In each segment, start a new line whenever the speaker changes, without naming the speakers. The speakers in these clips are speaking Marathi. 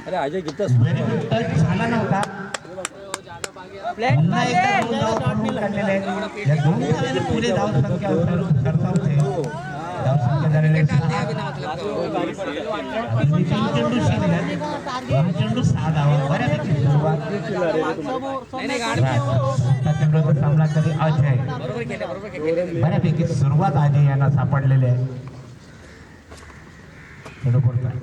अरे अजय गीता
टच झाला नव्हता. पुन्हा एकदा दोन धावा पकडून काढलेले आहेत. या दोन्ही धावांनी पुढे धावसंख्या सरसावते. धावसंख्या झालेली आहे 6. चेंडू शिल्लक. चेंडू 6 धावा. बऱ्यापैकी सुरुवात. चेंडूचा सामना करी अजय. बऱ्यापैकी सुरुवात अजय यांना सापडलेली आहे. चेंडू पडतोय.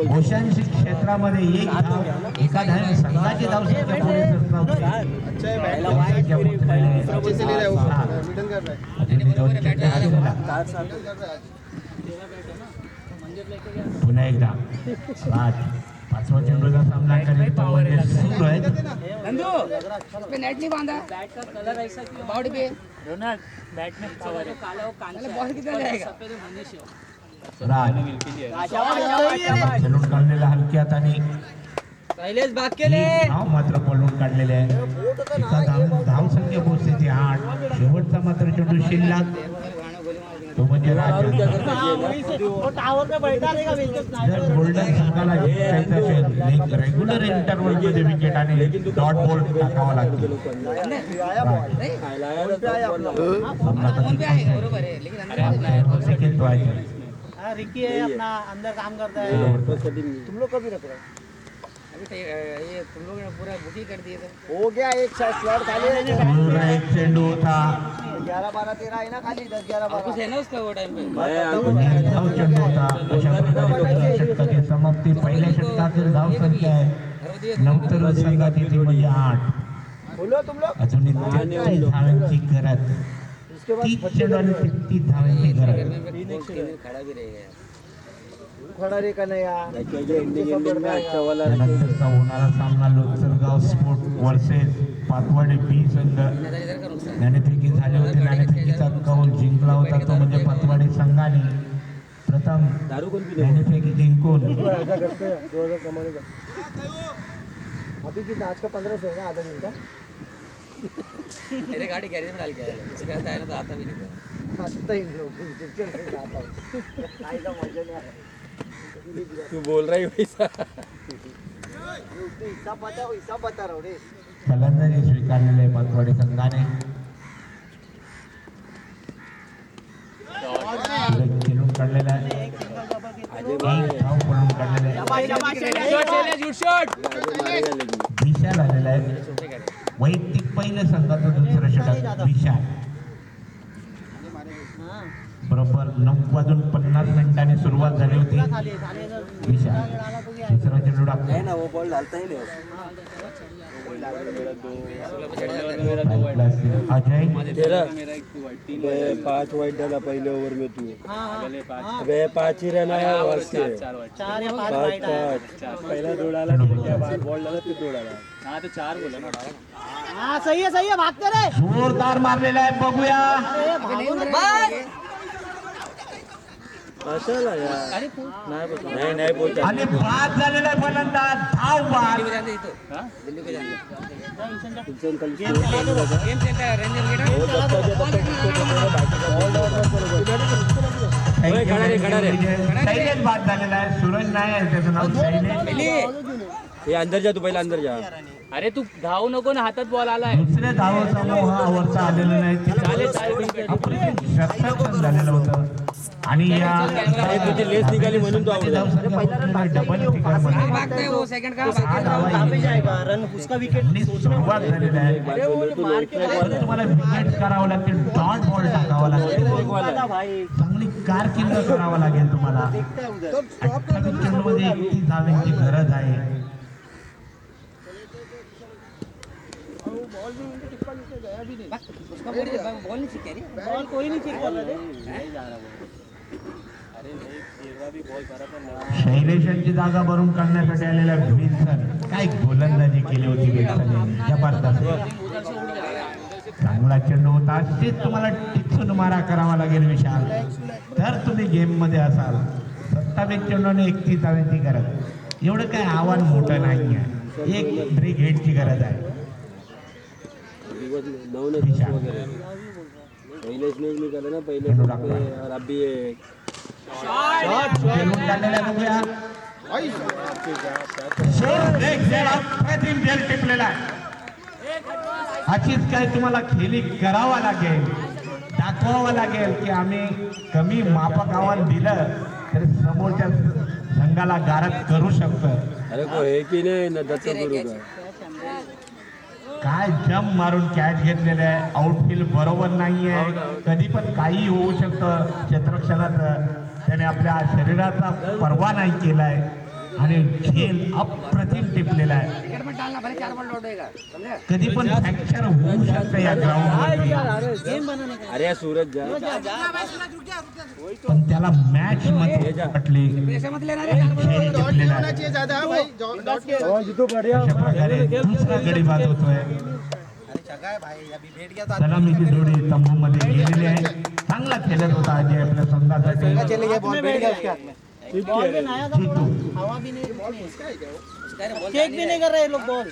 भूषण क्षेत्रामध्ये एक धाव एका धावे संघाची धावसंख्या पुढे पुन्हा एकदा 5वा चेंडूचा सामना करेल तो म्हणजे सुरू आहे. चलून काढलेला हलक्यात आणि धाव मात्र पळून काढलेले आहे. धावसंख्या पोहोचते ती 8. शेवटचा मात्र चेंडू शिल्लक तो म्हणजे जर गोल्डन संघाला जिंकायचं असेल रेग्युलर इंटरव्हल मध्ये विकेट आणि डॉट बॉल टाकावा लागतो.
रिकी है अपना अंदर काम करता है. तुम लोग कभी रख रहे हो?
ये तुम लोग ने पूरा बुकिंग कर दिए थे.
हो गया एक स्लॉट खाली है.
एक चेंडू होता
11 12 13 है ना खाली 10 11 12
कुछ है ना उसका वो टाइम पे.
धाव चेंडू होता. अशा प्रकारे षटकाची समाप्ती. पहिल्या षटकातील धावसंख्या आहे 9 तर संघाची ती म्हणजे 8.
बोलो तुम लोग
अजून 33 धावांची गरज. 30 चेंडू आणि 33 धावांची गरज.
खड़ा भी रहेगा.
खड़ा रे का नाही यार.
त्यानंतरचा होणारा सामना लोचरगाव स्पोर्ट वर्सेस पातवाडी बी संघ. नाणेफेकी झाली होती. नाणेफेकीचा कौल जिंकला होता तो म्हणजे पातवाडी संघाने. प्रथम नाणेफेकी जिंकून
अभी कितना आज का 1500 है ना आधा दिन का.
मेरे गाड़ी गैरेज में डाल के आया. उसके बाद आया ना तो आता भी नहीं था.
आता ही लोग आता हूँ आएगा मजा नहीं आया.
तू बोल रहा है वैसा.
हिसाब बता रहा हूँ रे.
फलंदाजी स्वीकारलेले पातवाडी संघाने. खेळून काढलेला आहे. धाव पळून काढलेला विशाल आलेला आहे. वैयक्तिक पहिलं संघाचं दुसरं षटक विशाल. बरोबर 9:50 सुरुवात झाली होती. विशाल दुसरा चेंडू टाकतो.
वो बॉल डालता ही नहीं.
अजय
तेरा 5 वाइट डाला पहले ओवर में तू. अबे 5 ही रहना है.
4 या 5 वाइट है.
पहला दो डाला बॉल डाला फिर 2 डाला. हाँ तो 4 बोला ना.
हाँ सही है भागते रे.
जोरदार मारलेला आहे. बघूया
अशाला यार नाही बोलता.
आणि बाद झालेला आहे फलंदाज. धाव बाद.
दिल्ली पे जाने.
गेम
सेंटर रेंजर
शैलेश बाद झालेला आहे. सूरज नाही आहे त्याचं नाव. शैलेश
ये अंदर जा. तू पहिला अंदर जा.
अरे तू धावू नको ना. हातात बॉल आलाय.
दुसऱ्या धावाचा मोहावरचा आलेला नाही. शतक झालेलं होतं आणि या
तुझी लेस निघाली म्हणून तू
डबल
भागताय वो सेकंड का
सुरुवात झालेला आहे. तुम्हाला विकेट करावं लागेल. डॉट बॉल टाकावा लागेल. चांगली कारकीर्द करावं लागेल तुम्हाला. 28 चेंडूमध्ये 31 धावांची गरज आहे.
बॉल नहीं चिक
बॉल कोई नहीं चिक कर
शैलेशांची जागा भरून काढण्यासाठी आलेल्या विल्सन काय गोलंदाजी केली होती. विल्सन जबरदस्त चांगला चेंडू होता. अशीच तुम्हाला टिचून मारा करावा लागेल विशाल, तर तुम्ही गेम मध्ये असाल. 27 चेंडूने 31 धावांची गरज. एवढं काय आव्हान मोठं नाही आहे. एक ब्रेक हेडची गरज आहे.
सोबत 9 ने 10 वगैरे पहिले स्नेक निघाले ना पहिले और अभी
खेळून काढलेला बघूया अप्रतिम खेळ टिपलेला आहे. अशीच काय तुम्हाला खेळी करावा लागेल, दाखवावं लागेल की आम्ही कमी मापक आव्हान दिलं तरी समोरच्या संघाला गारद करू शकतो.
अरे को हे की नाही ना दत्त गुरु का
काय जम मारून कॅच घेतलेलं आहे. आउटफील्ड बरोबर नाहीये, कधी पण काही होऊ शकतं. क्षेत्ररक्षणात त्याने आपल्या शरीराचा पर्वा नाही केलाय आणि खेळ अप्रतिम टिपलेला आहे. कधी पण फ्रॅक्चर होऊ शकतं या ग्राउंड.
अरे सूरज जा
पण त्याला मॅच मध्ये वाटली खेळ टिपलेला आहे. अशा प्रकारे दुसरा गडी बाद होतोय. सलामीची जोडी तंबू मध्ये गेलेली आहे. चांगला खेळत होता अजय आपल्या संघासाठी. जीतू
हवा भी नहीं, चेक भी नहीं कर रहे लोग बॉल.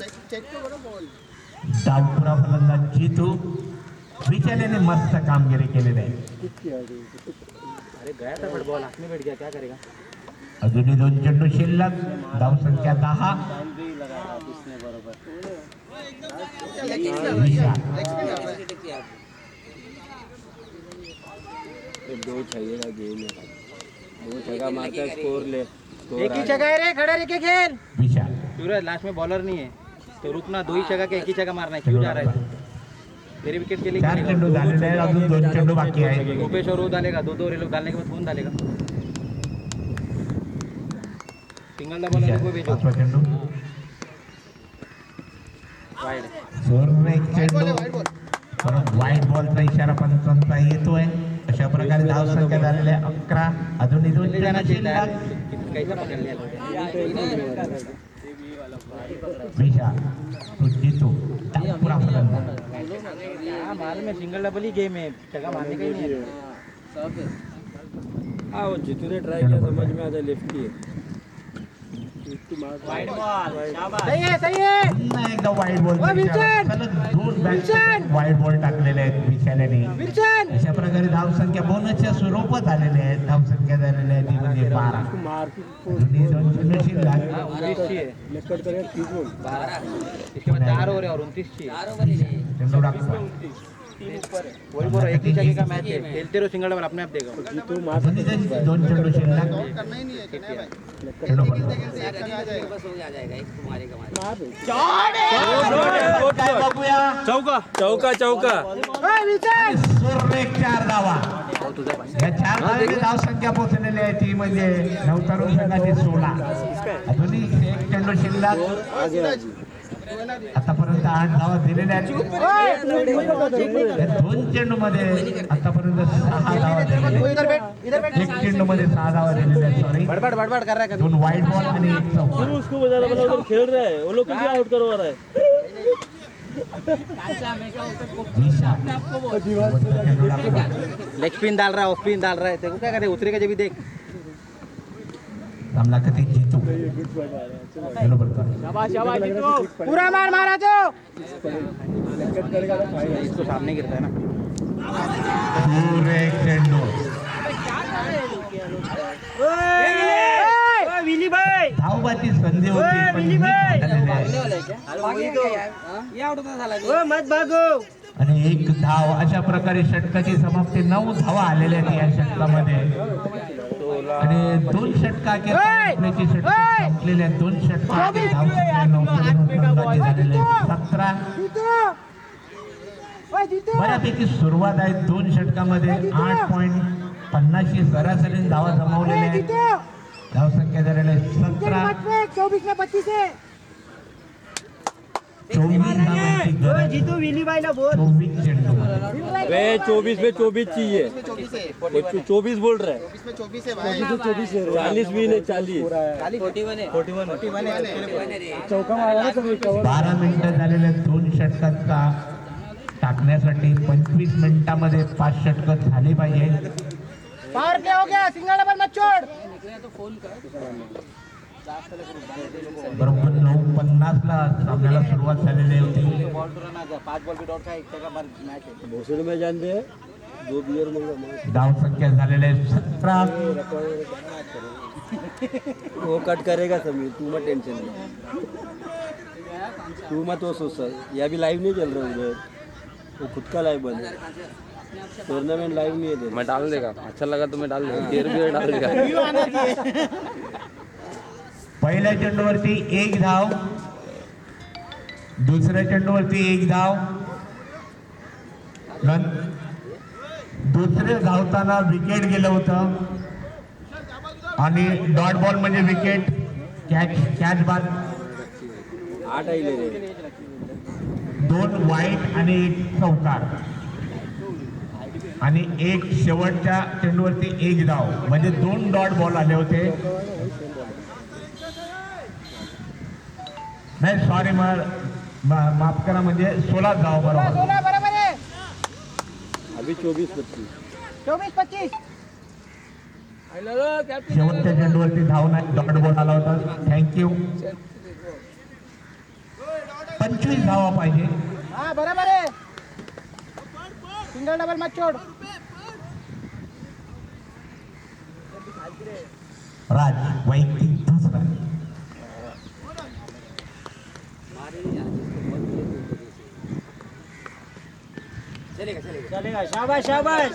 डावपुरा फलंदाज जीतू बिचाऱ्याने मस्त कामगिरी केलेली आहे.
अरे गया था बट बॉल हाथ में बैठ गया, क्या करेगा?
अजूनही 2 चेंडू शिल्लक, धावसंख्या 10.
दो चाहिए का गेम है, 2 छक्का मारता है स्कोर ले.
एक ही जगह है रे, खड़ा रह के खेल.
विशाल
सूरज लास्ट में बॉलर नहीं है तो रुकना, 2 ही जगह के एक ही जगह मारना है. क्यों जा रहा है? मेरे विकेट के लिए
4 चेंडू झालेले आहेत. अजून 2 चेंडू बाकी आहे.
गोपेश और वो डालेगा, 2 ये लोग डालने के बाद कौन डालेगा? सिंगल दा बॉलर को भेजो.
5वा चेंडू
वाइड.
जोर एक चेंडू परत वाईट बॉलचा इशारा पंचांचा येतोय. अशा प्रकारे धावसंख्या झालेल्या 11. अजूनही 2
ले जाना
चेंडू
चाहिए
शिल्लक.
कैसा पकड़ लिया?
विशाल तो जीतू डावपुरा फलंदाज.
हाँ मालूम है, सिंगल डबल ही गेम है, जगह मारने का ही नहीं है.
हाँ वो जीतू ने ट्राई किया, समझ में आता लेफ्टी है.
वाइड बॉल, शाबाश.
सही है.
पुन्हा एकदा वाईट बॉल वाईट बॉल टाकलेले आहेत विशाल्याने. अशा प्रकारे धावसंख्या बोनसच्या स्वरूपात आलेले आहेत. धावसंख्या झालेल्या आहे ती म्हणजे 12. अजूनही 2 चेंडू शिल्लक.
29 है. इसके बाद 4 ओवर है और 29 चाहिए.
चेंडू टाकतो.
वही बोल रहा, एक ही जगह का मैच है, खेलते रहो सिंगल डबल, अपने आप देगा.
अजूनही त्यांची 2 चेंडू शिल्लक. चेंडू पडतो. बघूया.
चौका चौका चौका
सुरेख 4 धावा. या 4 धावांची धावसंख्या पोहोचलेली आहे ती म्हणजे नवतरुण संघाची 16. अजूनही 1 चेंडू शिल्लक. आतापर्यंत 8 धावा दिलेल्या आहेत. 2 चेंडू मध्ये आतापर्यंत 6 धावा दिलेल्या आहेत. 1 चेंडू मध्ये 6 धावा दिलेल्या आहेत. सॉरी,
बड़बड़ बड़बड़ कर रहा है.
2 वाईट बॉल आणि 1 चौका.
उसको बजाना बोला उधर खेल रहा है, वो लोग किसे आउट करवा रहा है.
लेग स्पिन डाल रहा है, ऑफ स्पिन डाल रहा है, देखो क्या करे, उतरेगा जब भी देख.
रामला कधी जीतू बरोबर कर.
पूरा मार मारा तो इसको सामने गिरता है ना.
सुरेख चेंडू. धावबाची संधी होती पण मिस झालेली आहे.
मत भागो.
आणि 1 धाव. अशा प्रकारे षटकाची समाप्ती. 9 धावा आलेल्या आहेत या षटकामध्ये आणि 2 षटका आपल्याची षटक संपलेले आहेत. 2 षटका झालेले 17. बऱ्यापैकी सुरुवात आहे. 2 षटकामध्ये 8.50 सरासरी धावा जमावलेल्या आहेत. धावसंख्या झालेल्या 17. 24 धावांची गरज.
जीतू विली बाईला बोल.
24 चेंडू.
वे 24 में 24 चाहिए. 24 बोल रहा है. 40 भी नहीं, 40.
12 मिनिटं झालेल्या 2 षटकांचा टाकण्यासाठी 25 मिनिटांमध्ये 5 षटक झाली पाहिजे.
पावर प्ले हो गया, सिंगल डबल मत छोड़.
बरोबर 9:50 ला सामन्याला सुरुवात झालेली होती.
बॉल टू रन 5 बॉल पे डॉट का 1 का मैच है.
भोसड़ी में जान दे दो बियर मंगा
धाव संख्या झालेले 17.
वो कट करेगा समीर, तू मत टेंशन ले, तू मत वो सोच. ये अभी लाइव नहीं चल रहा उधर, वो खुद का लाइव बंद है, टूर्नामेंट लाइव नहीं है दे.
मैं डाल देगा, अच्छा लगा तो मैं डाल देगा, देर भी डाल देगा.
पहिल्या चेंडूवरती 1 धाव, दुसऱ्या चेंडूवरती 1 धाव. दुसरे धावताना विकेट गेलं होतं आणि डॉट बॉल म्हणजे विकेट, कॅच बाद.
8 आइले रे,
2 वाईट आणि 1 चौकार आणि 1 शेवटच्या चेंडूवरती 1 धाव म्हणजे 2 डॉट बॉल आले होते. नाही सॉरी, माफ करा, म्हणजे 16 धाव बरोबर.
16 बरोबर आहे.
अभी 24-25.
24-25.
शेवटच्या चेंडूवरती धाव नाही, डॉट बॉल आला होता. थँक्यू. 25 धावा पाहिजे.
हा बरोबर आहे. सिंगल डबल मत छोड़.
राज वैयक्तिक दुसरा.
चलेगा. शाबाश शाबाश.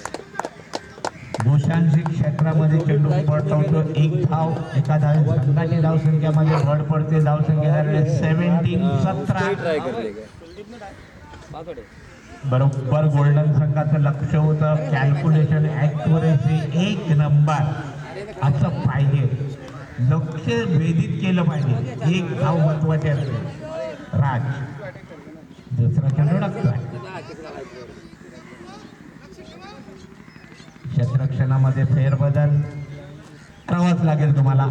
भूषांशी क्षेत्रामध्ये चेंडू पडतो. 1 धाव, एका धाव संघाची धावसंख्यामध्ये भर पडते. धावसंख्या झालेली 17.
ट्राय कर लेगा.
बरोबर गोल्डन संघाचं लक्ष होतं. कॅल्क्युलेशन, ॲक्युरेसी 1 नंबर असं पाहिजे. लक्ष वेधित केलं पाहिजे. 1 धाव महत्वाची असते. राज दुसरा चेंडू टाकतोय. क्षेत्ररक्षणामध्ये फेरबदल करावाच लागेल तुम्हाला.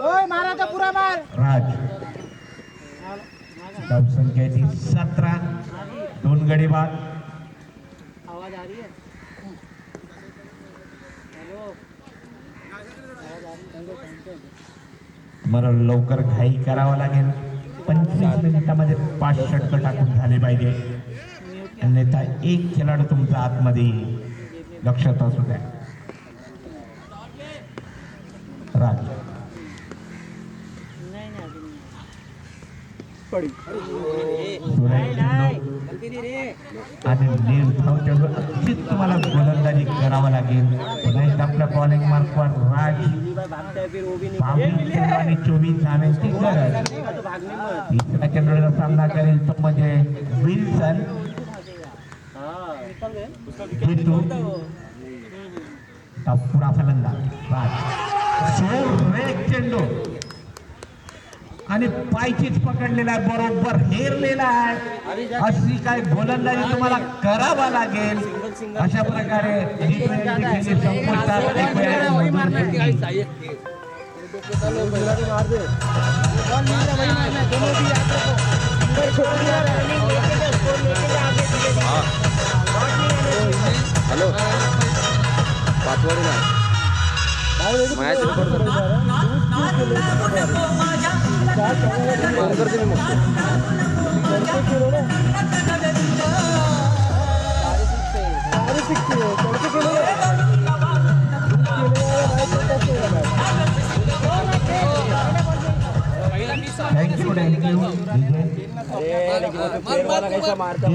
ओय मारा तो पूरा मार.
राज धावसंख्येची 17. 2 गडी बाद.
आवाज आ रही है. हेलो.
मला लवकर घाई करावं लागेल. 25 मिनिटामध्ये 5 षटकं टाकून झाले पाहिजे, अन्यथा 1 खेळाडू तुमचा आतमध्ये येईल. लक्षात असू द्या. राज
नहीं नहीं अभी नहीं.
सुरेश चेंडू आणि निर्धाव चेंडू अगदीच तुम्हाला गोलंदाजी करावं लागेल. पुन्हा एकदा आपल्या बॉलिंग मार्कवर राज.
भागता है फिर वो भी नहीं.
22 चेंडू आणि 24 धावांची गरज.
तो भागने मत.
तिसऱ्या चेंडूचा सामना करेल तो म्हणजे विल्सन.
हाँ निकल गए.
बिट्टू पुरा फलंदाज राज. सुरेख चेंडू आणि पायचीच पकडलेला आहे, बरोबर हेरलेला आहे. अशी काय गोलंदाजी तुम्हाला करावा लागेल. अशा प्रकारे
हॅलो पाचवाडी ना मॅच करते मी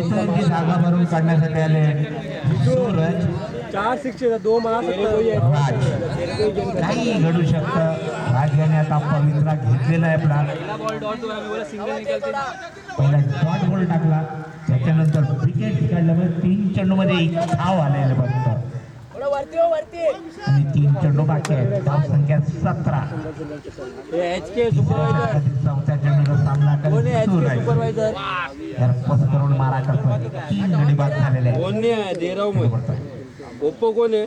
थँक्यू जागा भरून काढण्यासाठी आले सूरज.
4 शिक्षक 2 मला
काही घडू शकतं. राज याने आता पवित्रा घेतलेला आहे. आपला पहिला डॉट बॉल टाकला, त्याच्यानंतर विकेट काढल्यामुळे 3 चेंडूमध्ये 1 धाव आलेलं बघतं आणि 3 चेंडू बाकी आहेत. धाव संख्या 17.
HK सुपरवायझर
चौथ्या चेंडूचा सामना करत
सुपरवायझर
करून मारा करतो. 3 गडी बाद झालेले आहेत.
कौन नहीं आया दे रहा हूँ मैं. ओप्पो कौन है?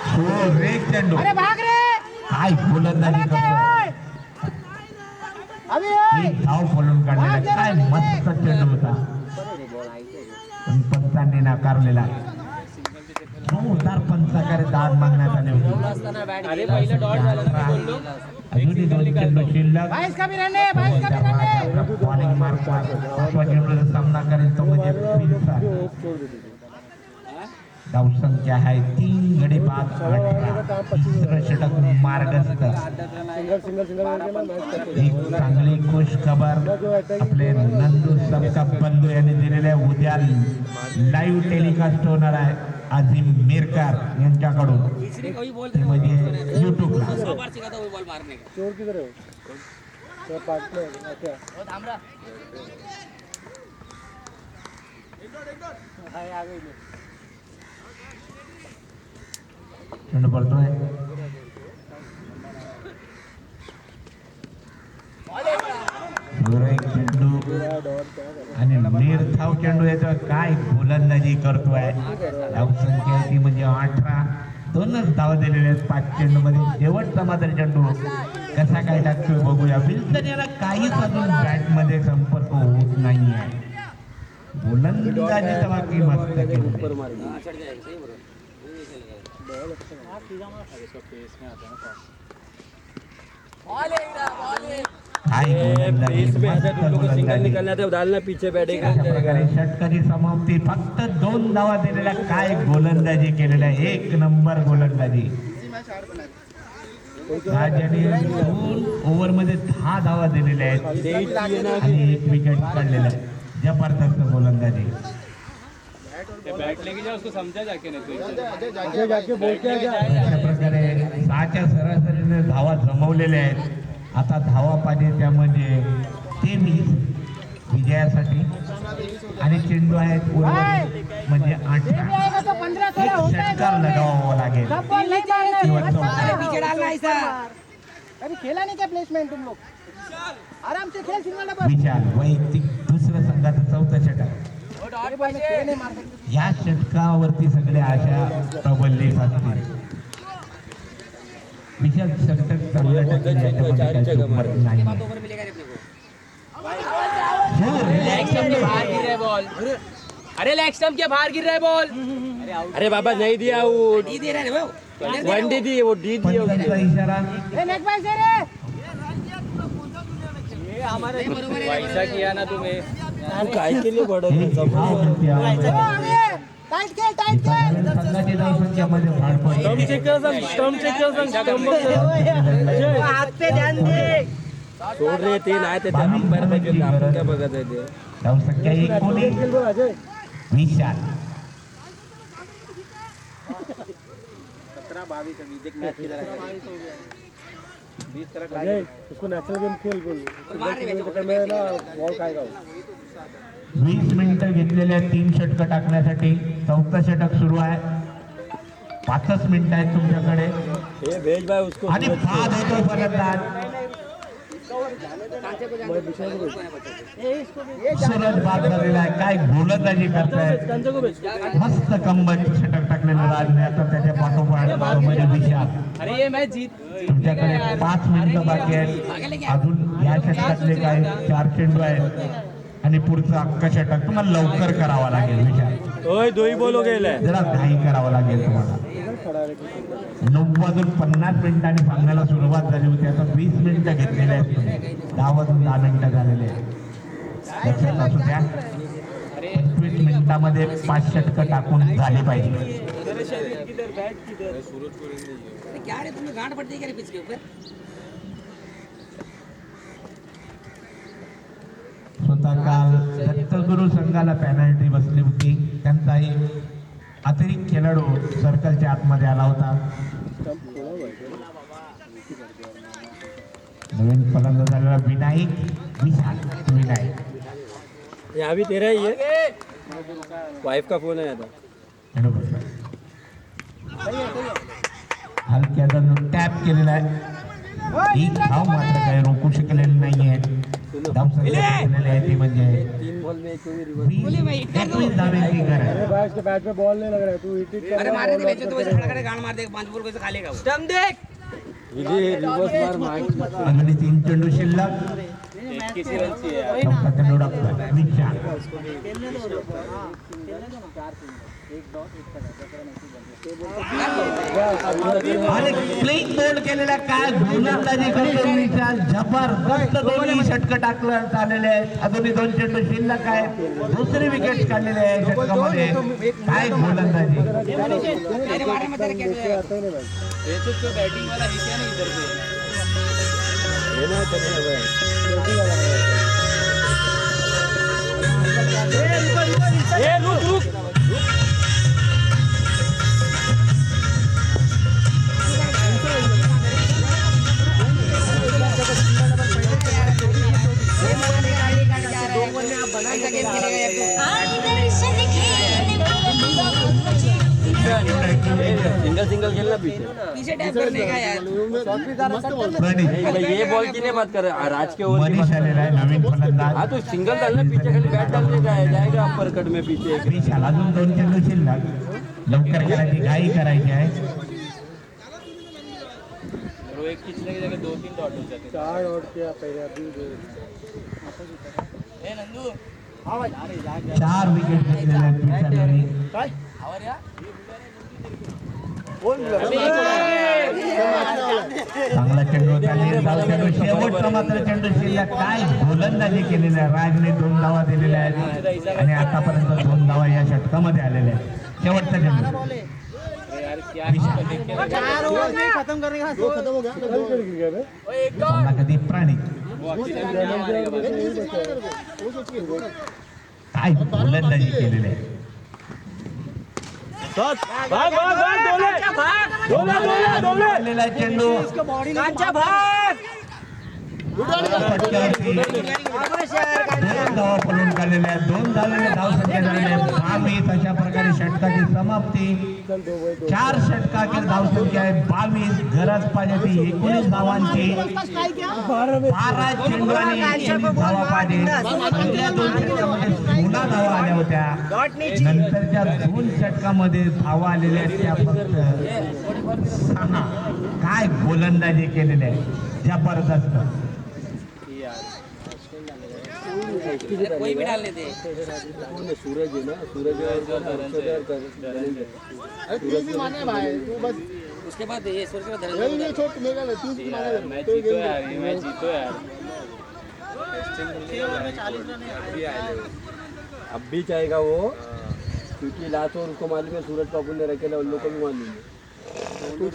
सुरेख चेंडू.
अरे भाग रे.
काय गोलंदाजी करतोय.
अभी
1 धाव बोलून काढलेला. काय मस्त चेंडू होता, पण पंचांनी नाकारलेला. उतार पंचाकडे दाद मागण्यात आले होते
अरे पहिलं डॉट झालं ना मी बोललो
अजूनही 2 चेंडू शिल्लक बॉलिंग मार्क पाचवा चेंडूचा सामना करेल तो म्हणजे विल्सन. धावसंख्या आहे 3 गडी बाद 18. तिसरं षटक मार्गस्थ. एक चांगली खुश खबर आपले नंदू सबका बंधू यांनी दिलेल्या उद्या लाईव्ह टेलिकास्ट होणार आहे आझिम मिरकर यांच्याकडून ते म्हणजे युट्यूबला. चेंडू पडतोय एक चेंडू आणि निर्धाव चेंडू येतोय. काय गोलंदाजी करतोय. धावसंख्या ती म्हणजे 18. 2च धावा दिलेल्या आहेत 5 चेंडू मध्ये. शेवटचा मात्र चेंडू कसा काय टाकतोय बघूया. विल्सन याला काहीच अजून बॅट मध्ये संपर्क होत नाहीये. गोलंदाजी तेव्हा की मस्त केली.
पीछे बैठे
षटकारी समाप्ती. फक्त 2 धावा दिलेल्या. काय गोलंदाजी केलेल्या. 1 नंबर गोलंदाजी. राजाने 2 ओव्हर मध्ये 10 धावा दिलेल्या आहेत आणि 1 विकेट काढलेला आहे. जबरदस्त गोलंदाजी.
बैट लेके जाओ उसको समझा जाके नहीं
अशा प्रकारे 6च्या सरासरीने धावा जमवलेल्या आहेत. आता धावा पाहिजे त्यामध्ये 23 विजयासाठी आणि चेंडू आहेत म्हणजे 18. एक षटकार लगावावा लागेल किंवा
खेला नहीं क्या प्लेसमेंट तुम लोग आराम से खेल सिंगल डबल.
विचार वैयक्तिक दुसरं संघाचं 4थं षटक. या षटकावरती सगळे आशा प्रबललीत असतील. विशाल षटक चांगल्या टक्के याच्यामध्ये काही चूक मरत नाही.
अरे लेग स्टंप के बाहर गिर रहा है बॉल.
अरे बाबा नहीं दिया आउट. वनडे दी वो डी दी.
पंचांचा इशारा.
वैसा किया ना तुम्हें.
तू काय केले बड
एक धाव मिळते आम्हाला. संघाची धावसंख्यामध्ये वाढ पडली.
सोड रे ते नाही ते अंपायर पाहिजे. आपण काय बघत आहे ते.
धावसंख्या 19. विशाल
17-22 अभी देख मैच की तरह 20 तरह
उसको नेशनल गेम खेल बोल बॉल खाएगा.
20 मिनिटं घेतलेल्या 3 षटकं टाकण्यासाठी. 4थं षटक सुरू आहे. 5च मिनिटं आहेत तुमच्याकडे
हे भेज भाई उसको.
आणि बाद होतो फलंदाज. सूरज बाद झालेला आहे. काय गोलंदाजी करतायत. मस्त कंबन षटक टाकलेलं राजने. आता त्याच्या पाठोपाठ म्हणजे विशाल.
अरे ये मैच जीत.
तुमच्याकडे 5 मिनिटं बाकी आहेत. अजून या षटकातले काय 4 चेंडू आहेत आणि पुढचं अख्खं षटक तुम्हाला लवकर करावं लागेल. विचार
ओय दोही बोलो गेलाय.
जरा घाई करावं लागेल तुम्हाला. 9 वाजून 50 मिनिटांनी सांगायला सुरुवात झाली होती. आता 20 मिनिटं घेतलेले आहेत. 10 वाजून 10 मिनिटं झालेले आहेत. लक्षात असू द्या 25 मिनिटामध्ये 5 षटकं टाकून झाली पाहिजे. स्वतः काल दत्तगुरु संघाला पेनल्टी बसली होती. त्यांचा एक अतिरिक्त खेळाडू सर्कलच्या आतमध्ये आला होता. नवीन फलंदाज झालेला विनायक. विशाल विनायक.
यहाँ भी तेरा ही है. वाइफ का फोन है आता.
हलक्याचा टॅप केलेला आहे. एक धाव मात्र काही रोखू शकलेली नाहीये. धावसंख्या केलेली आहे ती म्हणजे
3 बॉल में
21 धावेची गरज.
बैट पे बॉल नहीं लग रहा है तू
अरे मारे दे बेचो तो वैसे खड़ा करे गांड मार दे 5 बॉल कैसे खालेगा वो. स्टंप देख.
रिवर्स मार.
अगदी 3 चेंडू शिल्लक.
21 रनची आहे.
चौथा चेंडू टाकला विशाल. आणि क्लीन बोल्ड केलेल्या काय गोलंदाजी करतो विशाल, जबरदस्त दोन्ही षटक टाकलं चाललेले आहेत. अजूनही 2 चेंडू शिल्लक आहे. दुसरी विकेट काढलेली आहे षटकामध्ये. काय गोलंदाजी,
बैटिंग वाला है क्या नहीं इधर पे
हे नाही तर हे बघ. सिंगल सिंगल खेल ना पीछे
प्रणीत
ये बॉल की नहीं बात कर रहे राज के ओवर की
मनीष
बात कर रहे
आलेला आहे नवीन फलंदाज.
हाँ तो सिंगल डालना पीछे खाली बैट डालने का है जाएगा अपर कट में पीछे
विशाल अजून 2 चेंडू शिल्लक. लवकर करायची घाई करायची आहे.
वो एक खींचने की जगह 2-3 डॉट हो जाते
4 और क्या पहले अभी
ए नंदू
4 विकेट घेतलेले आहेत विशाल यांनी.
आवर या
चांगला चेंडू होता. चेंडू शेवटचा मात्र चेंडू शिल्लक. काय गोलंदाजी केलेली आहे. राजने 2 धावा दिलेल्या आहेत आणि आतापर्यंत 2 धावा या षटकामध्ये आलेल्या आहेत. शेवटचा चेंडू
यार क्या देख के
4 ओवर में खत्म करने का 2 खत्म हो गया
चांगला कधी प्राणी. काय गोलंदाजी केलेली आहे. आलेला चेंडू फटक्यावरती 2 धावा पळून काढलेल्या आहेत. 2 धावेने धावसंख्या झालेल्या आहेत. 22. अशा प्रकारे षटकाची समाप्ती. 4 षटकातील धावसंख्या आहे 22. गरज पाहिजे ती 19 धावांची. 12 चेंडू आणि 21 धावा पाहिजे. पहिल्या 2 षटकामध्ये 16 धावा आल्या होत्या. नंतरच्या 2 षटकामध्ये धावा आलेल्या आहेत त्या फक्त 6. काय गोलंदाजी केलेली आहे. जबरदस्त.
कोई भी डाल लेते
सूरज है ना सूरज
उसके बाद ये सोच के मैच जीतो यार ये मैच जीतो यार
6 ओवर में 40 रन है
अब भी चाहेगा वो क्योंकि लास्ट ओवर उसको मालूम है सूरज बाबू ने रखेला उन लोगों को भी मालूम है.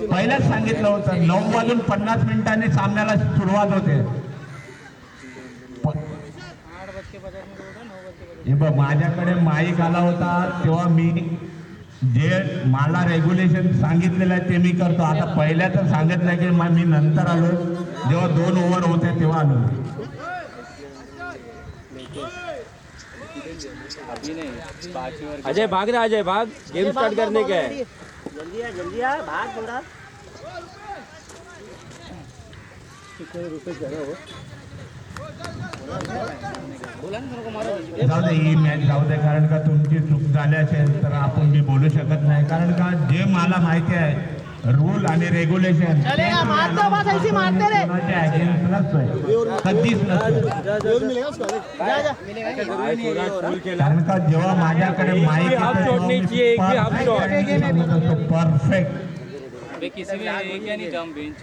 पहिल्याच सांगितलं होतं 9 वाजून 50 मिनिटांनी सामन्याला सुरुवात होते.
8:50 में 9 बजे
हे बघ माझ्याकडे माईक आला होता तेव्हा मी जे मला रेग्युलेशन सांगितलेलं आहे ते मी करतो. आता पहिल्या तर सांगितलं की मी नंतर आलो जेव्हा 2 ओव्हर होते तेव्हा आलो.
अभी नहीं 5 ओवर
अजय भाग रहा अजय भाग गेम स्टार्ट करने का है.
जल्दी आ भाग थोड़ा
जाऊ दे ही मॅच जाऊ दे. कारण का तुमची चूक झाली असेल तर आपण मी बोलू शकत नाही. कारण का जे मला माहिती आहे रूल आणि रेग्युलेशन
चलेगा, मारतो बस, ऐसी मारते रे.
कधीच नसतं. कारण का जेव्हा माझ्याकडे माहिती परफेक्ट
अबे किसी में एक या नहीं दम बेंच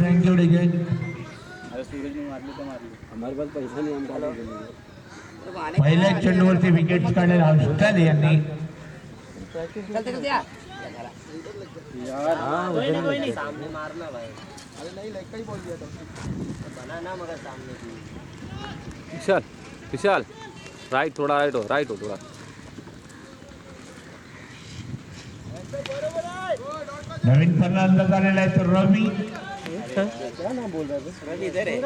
थँक्यू डिजे.
अरे सूरज ने मार ली तो मार ली
हमारे पास पैसा नहीं हम डाला
पहिल्या चेंडूवरती विकेट काढलेला हॉस्टेल यांनी.
हाँ
कोई नहीं सामने मारना भाई. अरे नहीं लेग का ही बोल दिया था बनाना मगर सामने की
विशाल विशाल राइट थोड़ा राइट हो थोड़ा.
नवीन फलंदाज झालेला आहे तो रवी.
क्या नाम बोल रहा है
रवि इधर है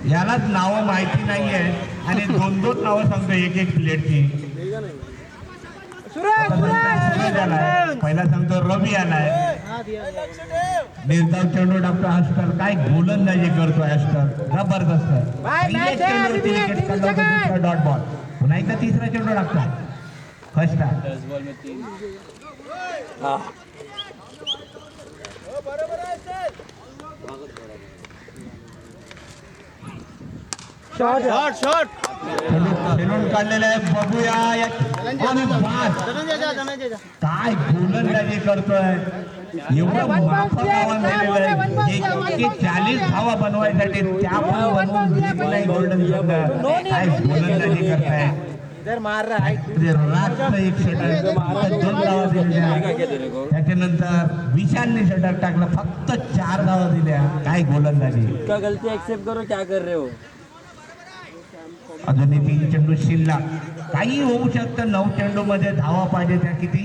यालाच नावं माहिती नाहीये आणि 2-2 नावं सांगतो एक प्लेटची. सूरज आलाय, पहिला सांगतो रवी आलाय, निर्धाव चेंडू टाकतो हस्टर. काय गोलंदाजी करतोय हस्टर, जबरदस्त. पहिल्या चेंडूवरती विकेट काढला होता, दुसरा डॉट बॉल. पुन्हा एकदा तिसरा चेंडू टाकतो फर्स्ट खेळून काढलेलं आहे. बघूया आणि बाद. काय गोलंदाजी करतोय, एवढं माफक आव्हान दिलेलं आहे. 40 धावा बनवायसाठी त्या पण बनवून दिली नाही गोल्डन संघ. काय गोलंदाजी करताय. रात्र एक षटक, 2 धावा दिल्या. त्याच्यानंतर विशालने षटक टाकलं, फक्त 4 धावा दिल्या. काय गोलंदाजी.
का गलती एक्सेप्ट करो, क्या कर रहे हो.
अजूनही 3 चेंडू शिल्लक. काही होऊ शकतं. 9 चेंडू मध्ये धावा पाहिजे त्या किती,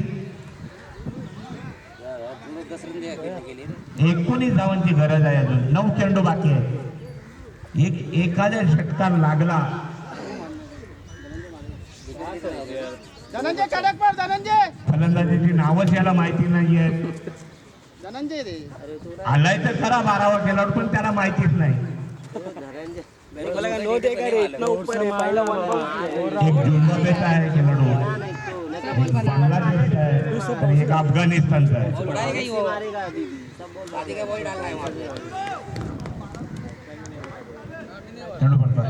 19 धावांची गरज आहे. अजून 9 चेंडू बाकी आहे. एखाद्या षटकार लागला. फलंदाजीची नावच याला माहिती नाहीये. आलाय तर खरा 12वा खेळाडू, पण त्याला माहितीच नाही. एक झिम्बाब्वेचा आहे खेळाडू, एक बांगलादेश आहे आणि एक अफगाणिस्तानचा आहे. चेंडू पडतो.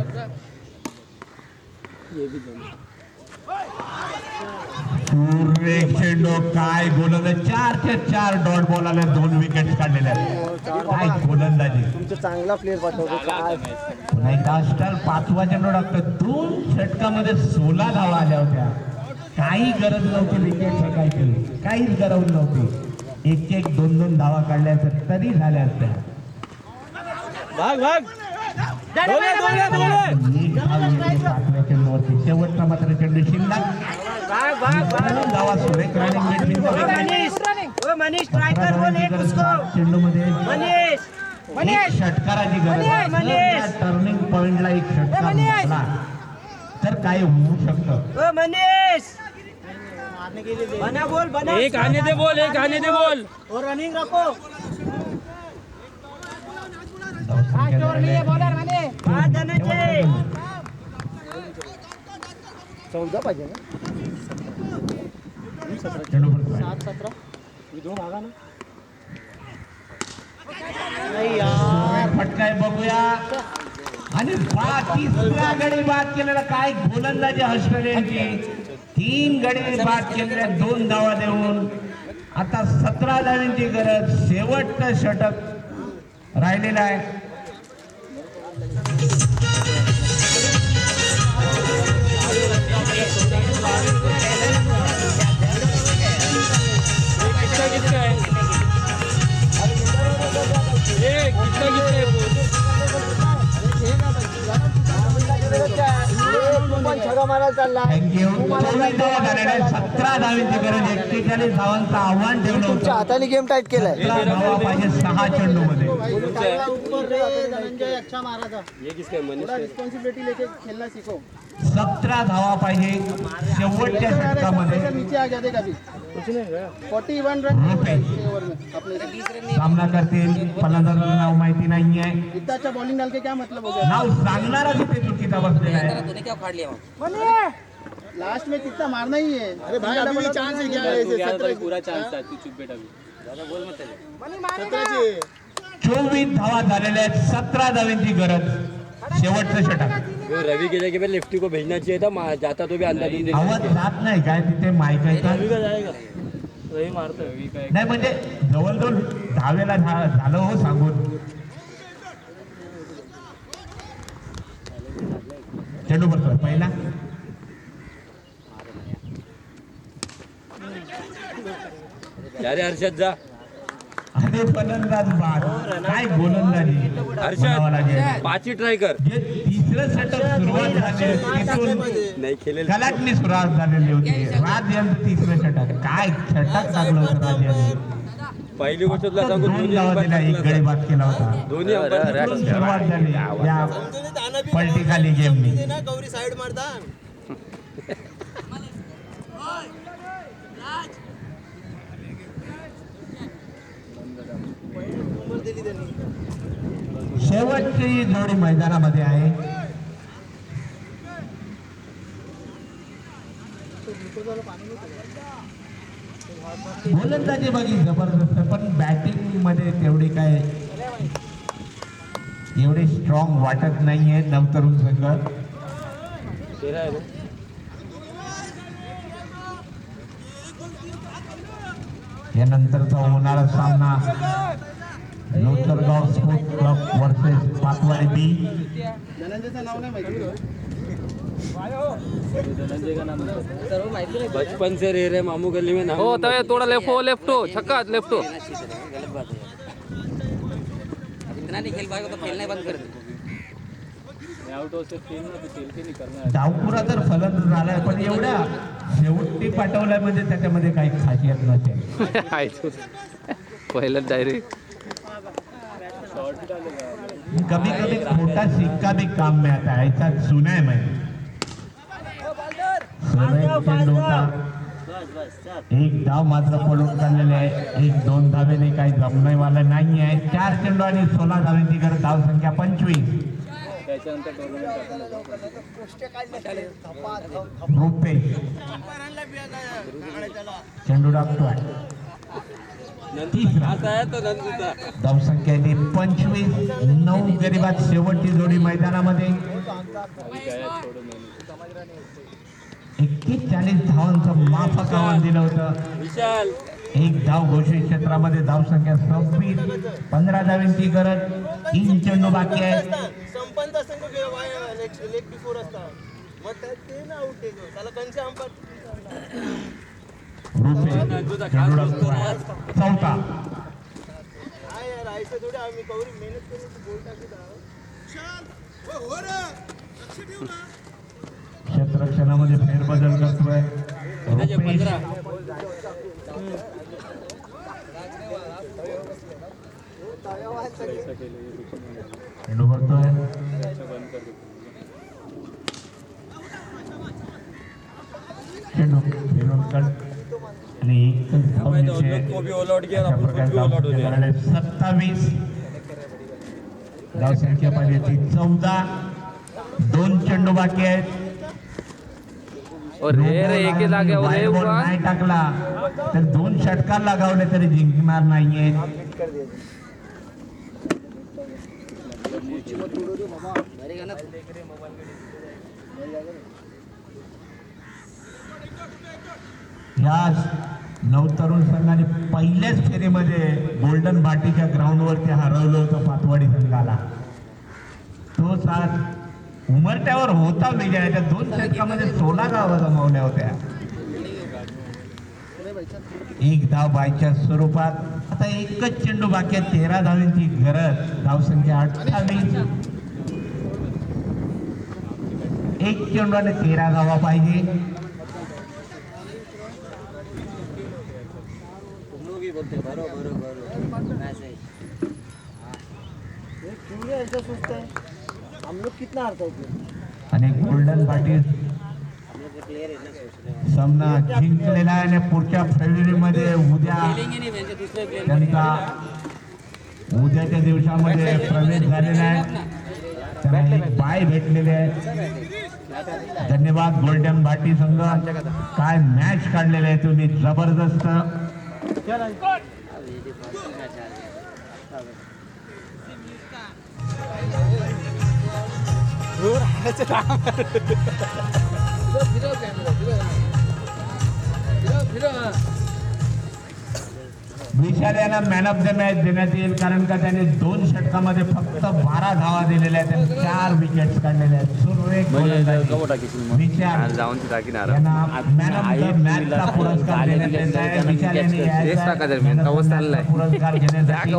चेंडू काय गोलंदाज. 4चे 4 डॉट बॉल आले, 2 विकेट काढलेल्या आहेत. काय गोलंदाजी.
तुमचा चांगला प्लेअर पाठवतो काय.
पुन्हा एकदा स्टार 5वा चेंडू टाकतो. 2 षटकामध्ये 16 धावा आल्या होत्या. काही गरज नव्हती विकेट फेकायची, काहीच गरज नव्हती. 1-1, 2-2 धावा काढल्या तरी झाल्या असत्या. चेंडूवरती शेवटचा मात्र चेंडू शिल्लक. धावा सुरेख रनिंग चेंडू मध्ये एक षटकाराची गरज आहे. टर्निंग पॉइंटला एक षटकार लागला तर काय होऊ शकतं.
एक आने दे बोल, एक आने दे बोल.
रनिंग रखो. चौदा पाहिजे ना.
चेंडू पडतोय.
7-17 दोन आगा ना. नाही यार,
फटकाय बघूया. आणि तिसऱ्या गडी बाद केलेला. काय गोलंदाजी ऑस्ट्रेलियाची. 3 गडी बाद केलेल्या, 2 धावा देऊन आता 17 धावांची गरज. शेवटचं षटक राहिलेलं आहे. थँक्यू. 24 धावा झालेल्या आहेत. 17 धावांची गरज. 41 धावांचं आव्हान ठेवलं होतं.
हाताने गेम टाईट केलाय.
17 धावा पाहिजे 6 चेंडू मध्ये.
अच्छा मारा था.
ये किसका है, मनीष का है?
रिस्पॉन्सिबिलिटी लेके खेलना सीखो.
17 धावा पाहिजे शेवटच्या षटकामध्ये.
नीचे आ जाते कभी. 41 रन ओवर में अपने.
सामना करतील. फलंदाजाचं नाव माहिती नाहीये.
इतना अच्छा बॉलिंग डाल के क्या मतलब हो गया.
नाव सांगणारा तिथे चुकीचा बसलेला आहे.
लास्ट में कितना मारना ही है. अरे भाई अभी भी चांस है क्या. ऐसे
पूरा चांस है, तू चुप बैठ अभी. ज्यादा बोल मत तेरे.
24 धावा झालेल्या आहेत. 17 धावांची गरज. शेवटचं षटक.
वो रवि के जगह पे लेफ्टी को भेजना चाहिए था, जाता तो भी अंदाज नहीं
आवाज जात नाही काय तिथे माईक आहे का?
रवि मारतो.
नाही म्हणजे जवळजवळ धावेला झालं हो सांगून. चेंडू पडतोय पहिला.
अरे हर्षद जा.
आणि फलंदाज बाद. काय गोलंदाजी.
हर्षद 5 ट्राय कर.
जे तिसरं षटक सुरुवात झाली तिथून
नाही खेळेल.
गलाटनी सुरुवात झालेली होती. राज यांचं तिसरं षटक. काय षटक टाकलं होतं राज यांनी.
पहिली गोष्ट तुला सांगू,
2 धावा दिल्या, 1 गडी बाद केला होता.
दोन्ही अंपायर
तिथून सुरुवात झाली या पलटी खाली गेमनी. शेवटची जोडी मैदानामध्ये आहे. गोलंदाजी बघी जबरदस्त, पण बॅटिंग मध्ये तेवढी काय एवढे स्ट्रॉंग वाटत नाहीये नवतरुण संघ.
तेरा आहे ना.
यानंतरचा होणारा सामना लोचरगाव स्पोर्ट्स क्लब वर्सेस पातवाडी बी.
बचपन से रह रहे मामू गली में नाम
हो तवे थोड़ा लेफ्ट हो छक्का लेफ्ट हो.
गलत बात है इतना नहीं खेल पाएगा तो खेलना ही बंद कर दे.
डावपुरा तर फलंदाज झालाय, पण एवढ्या शेवटी पाठवलाय म्हणजे त्याच्यामध्ये काही खासियत नसेल.
पहिलं डायरेक्ट
कभी कभी खोटा सिक्का भी काम में आता है, ऐसा सुना है मैं. चेंडू होता, एक धाव मात्र पडून काढलेले आहे. 1-2 धावेने काही जमणे वाला नाही आहे. 4 चेंडू आणि 16 धावेंची गरज. धाव संख्या 25. रुपेश चेंडू टाकतोय. तिसरा
असा आहे तो नंदूचा.
धाव संख्या 25. 9 गरीबात शेवटची जोडी मैदानामध्ये. 41 धावांचं माफक आव्हान दिलं होतं.
विशाल
1 धाव घोषित क्षेत्रामध्ये. धाव संख्या 26. 15 धावांची गरज. 3 चेंडू बाकी आहे.
संपंचा संघ लेग बिफोर असतात मग ते ना आउट त्याला कंचे अंपायर
चौथा.
काय यार ऐसे थोडे आम्ही कवरी मेहनत करून गोल टाकत
क्षेत्ररक्षणामध्ये फेरबदल करतोय रुपेश. चेंडू भरतोय. चेंडू फिरून कट आणि एकच धाव मिळते.
को भी ऑल आउट किया
अशा
आपण
प्रकारे
खुद भी ऑल आउट हो
धाव
जाए.
27. धाव संख्या पाहिजे ती 14. 2 चेंडू बाकी आहेत.
और रे एक ही लागे और
वाईड बॉल नाही टाकला तर 2 षटकार लगावले तरी जिंकणार नाहीये. या नवतरुण संघाने पहिल्याच फेरीमध्ये गोल्डन बाटीच्या ग्राउंडवरती हरवलं होतं पातवाडी संघाला. तो साथ उमरट्यावर होता विजयाच्या. 2 षटकामध्ये 16 धावा जमवल्या होत्या. 1 धाव बायच्या स्वरूपात. आता एकच चेंडू बाकी आहे. 13 धावांची गरज. धाव संख्या 28. 1 चेंडू आणि 13 धावा पाहिजे.
बोलते बरोबर ऐसे क्यों ऐसा सोचते हैं हम लोग कितना हारता है.
आणि गोल्डन बाटी सामना जिंकलेला आहे. आणि पुढच्या फेब्रुवारीमध्ये उद्या त्यांचा उद्याच्या दिवसामध्ये प्रवेश झालेला आहे. त्यांना एक बाय भेटलेले आहे. धन्यवाद गोल्डन बाटी संघ. काय मॅच काढलेले आहे तुम्ही, जबरदस्त. विशाल यांना मॅन ऑफ द मॅच देण्यात येईल, कारण का त्याने 2 षटकामध्ये फक्त 12 धावा दिलेल्या आहेत आणि 4 विकेट्स काढलेल्या आहेत. सुरेख गोलंदाजी. विशाल
जाऊन टाकी ना
यांना मॅन ऑफ द मॅचचा पुरस्कार देण्यात येत आहे. विशाल यांनी याचा पुरस्कार घेण्यासाठी